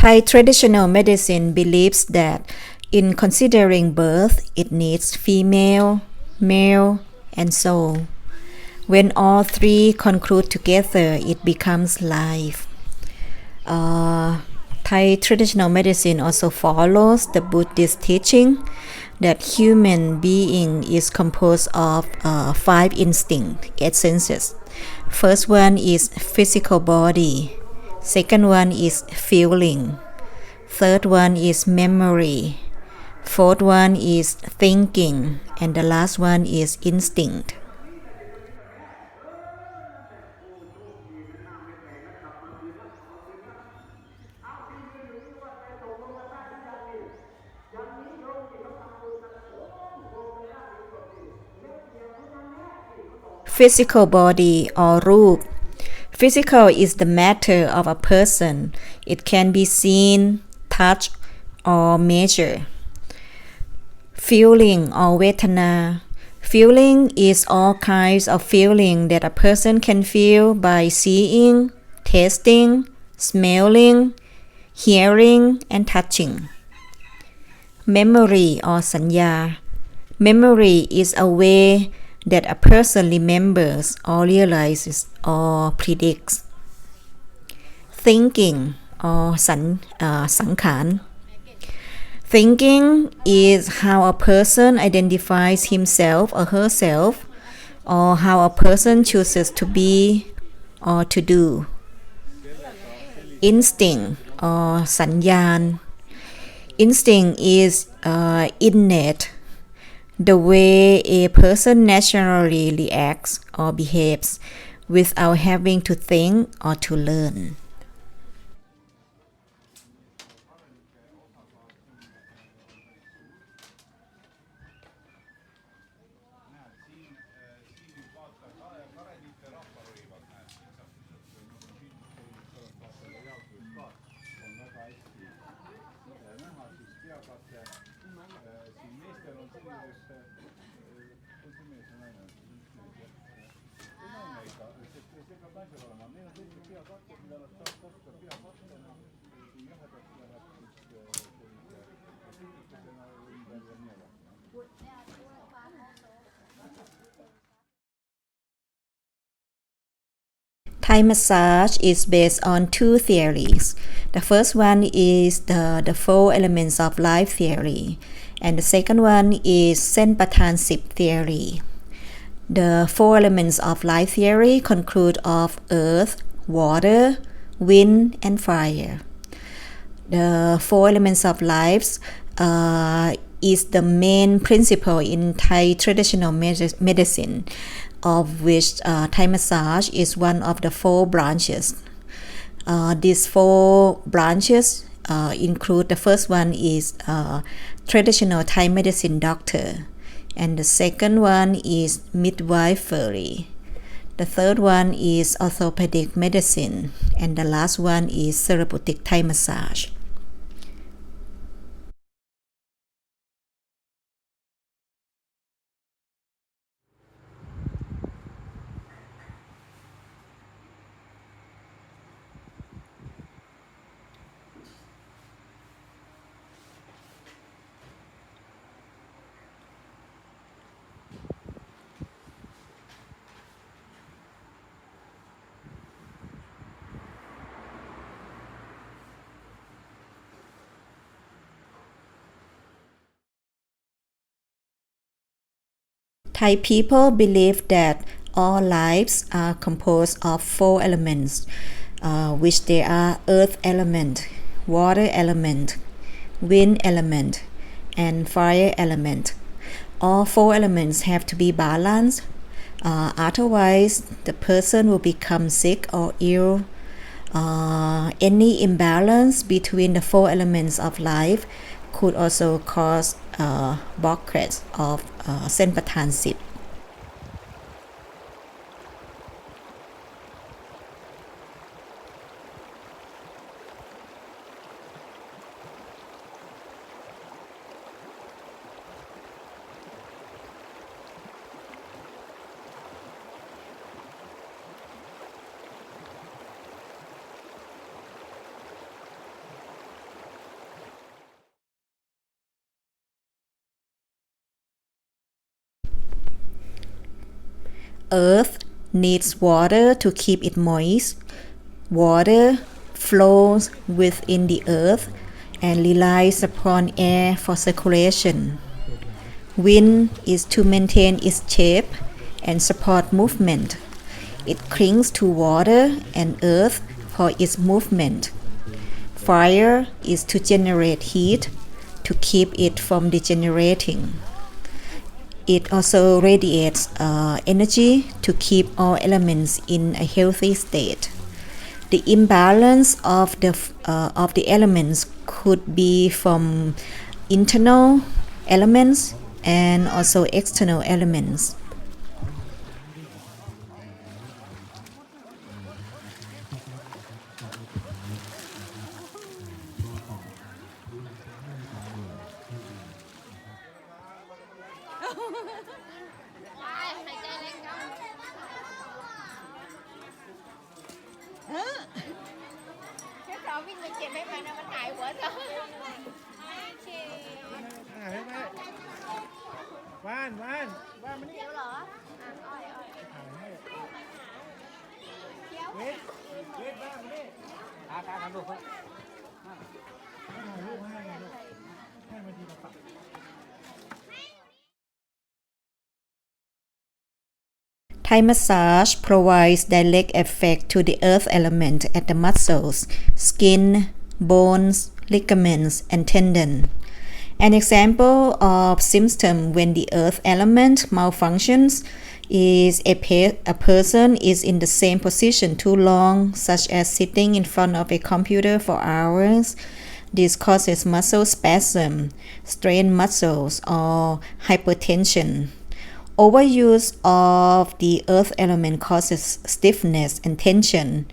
Thai traditional medicine believes that in considering birth, it needs female, male, and soul. When all three conclude together, it becomes life. Thai traditional medicine also follows the Buddhist teaching that human being is composed of five instinct essences. First one is physical body. Second one is feeling. Third one is memory. Fourth one is thinking. And the last one is instinct. Physical body orรูป. Physical is the matter of a person. It can be seen, touched, or measured. Feeling or ветана. Feeling is all kinds of feeling that a person can feel by seeing, tasting, smelling, hearing, and touching. Memory or สัญญา. Memory is a way that a person remembers or realizes or predicts. Thinking or สังขาร. Thinking is how a person identifies himself or herself, or how a person chooses to be or to do. Instinct or สัญญาณ. Instinct is innate, the way a person naturally reacts or behaves without having to think or to learn. Thai massage is based on two theories. The first one is the four elements of life theory, and the second one is เส้นประธาน10 theory. The four elements of life theory conclude of earth, water, wind, and fire. The four elements of life is the main principle in Thai traditional medicine, of which Thai massage is one of the four branches. These four branches include, the first one is traditional Thai medicine doctor, and the second one is midwifery. The third one is orthopedic medicine, and the last one is therapeutic Thai massage. Thai people believe that all lives are composed of four elements, which they are earth element, water element, wind element, and fire element. All four elements have to be balanced, otherwise the person will become sick or ill. Any imbalance between the four elements of life could also cause blockage of เส้นประธาน10. Earth needs water to keep it moist. Water flows within the earth and relies upon air for circulation. Wind is to maintain its shape and support movement. It clings to water and earth for its movement. Fire is to generate heat to keep it from degenerating. It also radiates energy to keep all elements in a healthy state. The imbalance of the elements could be from internal elements and also external elements. Thai massage provides direct effect to the earth element at the muscles, skin, bones, ligaments, and tendon. An example of symptom when the earth element malfunctions is a person is in the same position too long, such as sitting in front of a computer for hours. This causes muscle spasm, strained muscles, or hypertension. Overuse of the earth element causes stiffness and tension,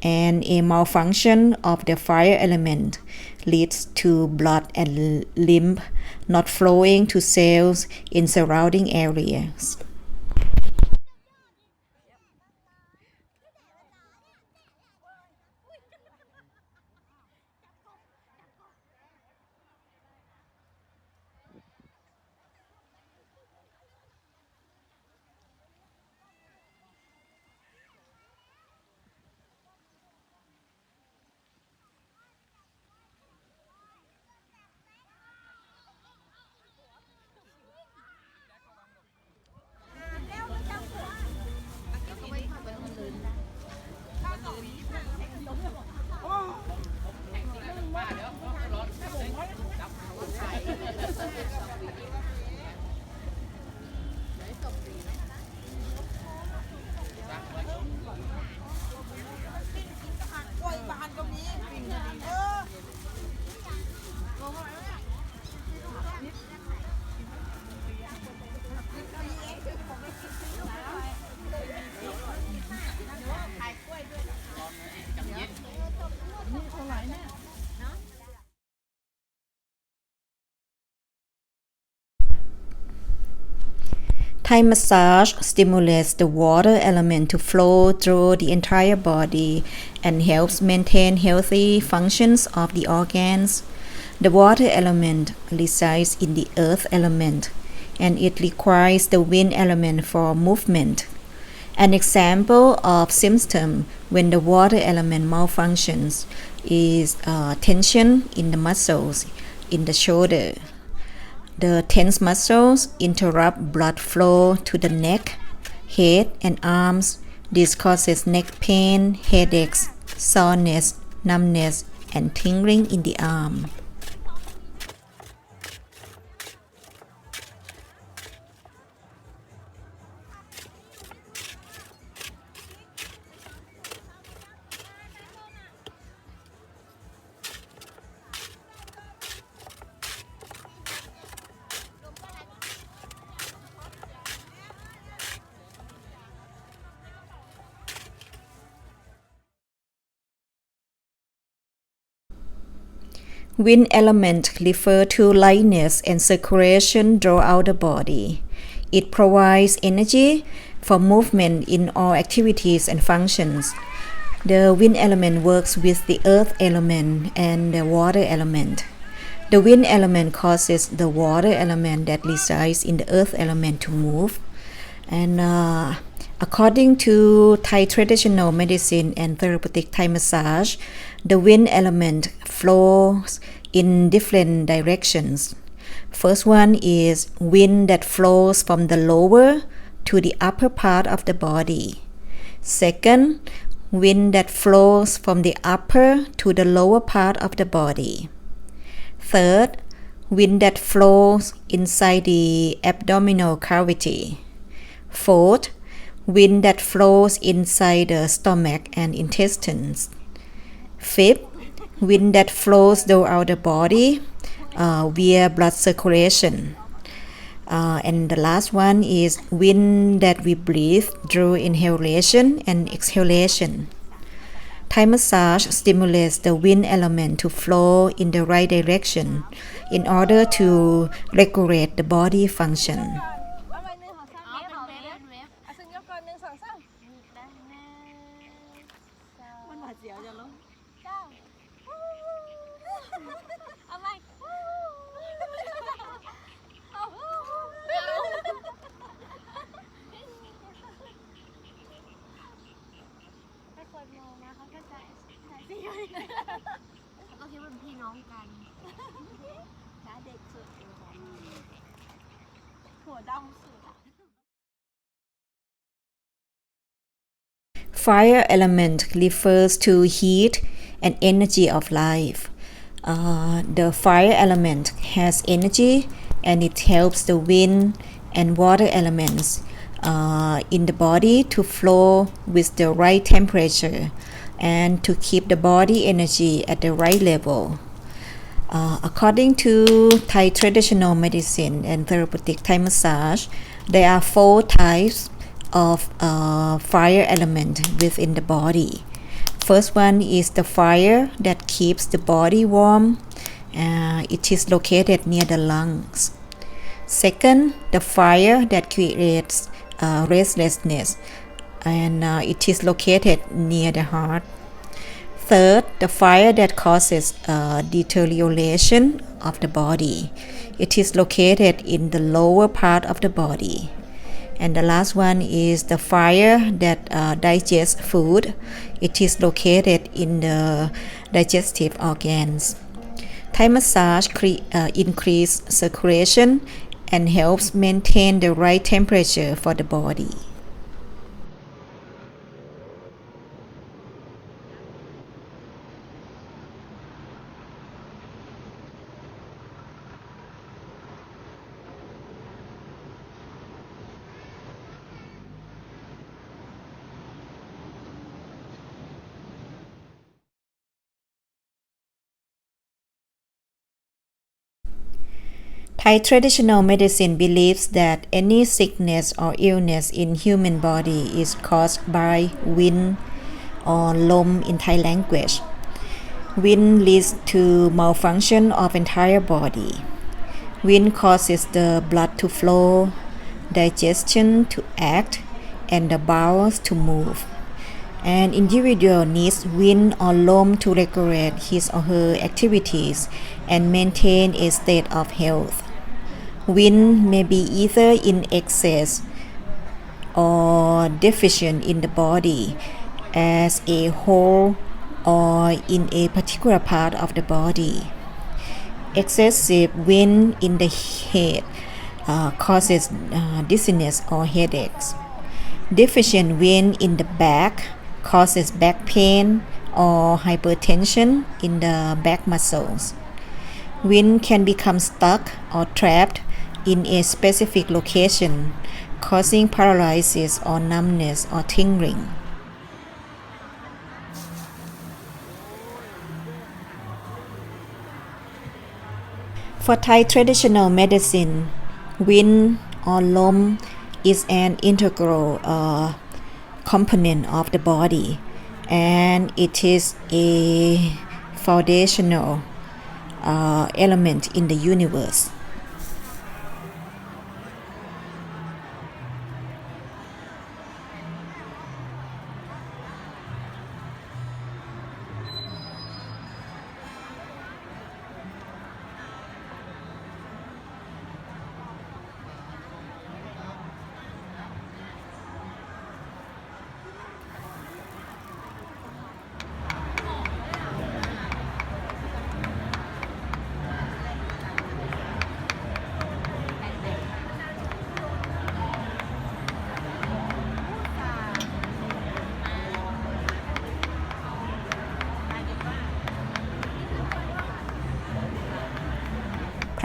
and a malfunction of the fire element leads to blood and lymph not flowing to cells in surrounding areas. Thai massage stimulates the water element to flow through the entire body and helps maintain healthy functions of the organs. The water element resides in the earth element, and it requires the wind element for movement. An example of symptom when the water element malfunctions is tension in the muscles in the shoulder. The tense muscles interrupt blood flow to the neck, head, and arms. This causes neck pain, headaches, soreness, numbness, and tingling in the arm. Wind element refer to lightness and circulation throughout the body. It provides energy for movement in all activities and functions. The wind element works with the earth element and the water element. The wind element causes the water element that resides in the earth element to move. And According to Thai traditional medicine and therapeutic Thai massage, the wind element flows in different directions. First one is wind that flows from the lower to the upper part of the body. Second, wind that flows from the upper to the lower part of the body. Third, wind that flows inside the abdominal cavity. Fourth, wind that flows inside the stomach and intestines. Fifth, wind that flows throughout the body via blood circulation. And the last one is wind that we breathe through inhalation and exhalation. Thai massage stimulates the wind element to flow in the right direction in order to regulate the body function. Fire element refers to heat and energy of life. The fire element has energy and it helps the wind and water elements in the body to flow with the right temperature and to keep the body energy at the right level. According to Thai traditional medicine and therapeutic Thai massage, there are 4 types of fire element within the body. First one is the fire that keeps the body warm. It is located near the lungs. Second, the fire that creates restlessness, and it is located near the heart. Third, the fire that causes deterioration of the body. It is located in the lower part of the body. And the last one is the fire that digests food. It is located in the digestive organs. Thai massage increases circulation and helps maintain the right temperature for the body. Thai traditional medicine believes that any sickness or illness in human body is caused by wind or lom in Thai language. Wind leads to malfunction of entire body. Wind causes the blood to flow, digestion to act, and the bowels to move. An individual needs wind or lom to regulate his or her activities and maintain a state of health. Wind may be either in excess or deficient in the body as a whole or in a particular part of the body. Excessive wind in the head causes dizziness or headaches. Deficient wind in the back causes back pain or hypertension in the back muscles. Wind can become stuck or trapped in a specific location, causing paralysis or numbness or tingling. For Thai traditional medicine, wind or lom is an integral component of the body, and it is a foundational element in the universe.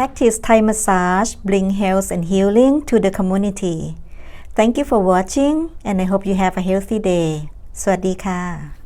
practice Thai massage bring health and healing to the community. Thank you for watching and I hope you have a healthy day. สวัสดีค่ะ